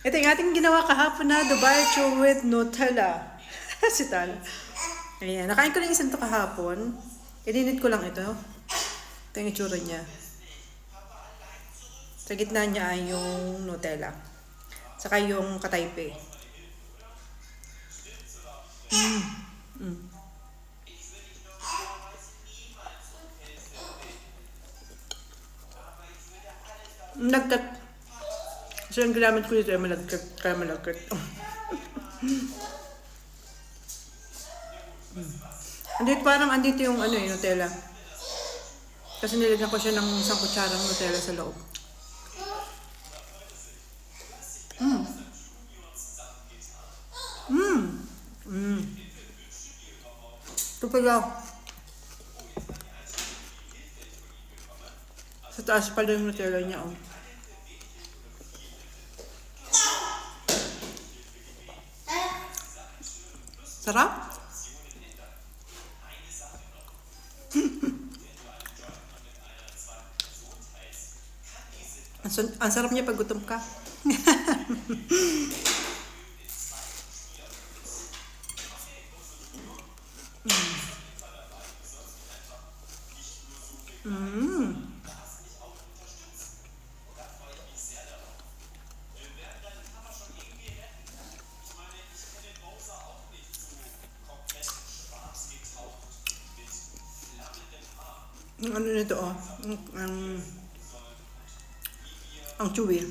Ito yung ating ginawa kahapon na Dubai Chew with Nutella. Si Tal. Ayan, nakain ko lang isang to kahapon. Ininit ko lang ito. Ito yung itsura niya. Sa gitna niya ay yung Nutella. Saka yung kataype. Nagkat. So yung ginamit ko dito ay malagkat. Kaya malagkat. Andito parang andito yung ano yung Nutella. Kasi nilagyan ko siya ng isang kutsarang Nutella sa loob. Ito pala. Sa taas pala yung Nutella niya, oh. Sarap? Ang sarap niya pag gutom ka. Yung ano nito, oh. Ang chewy.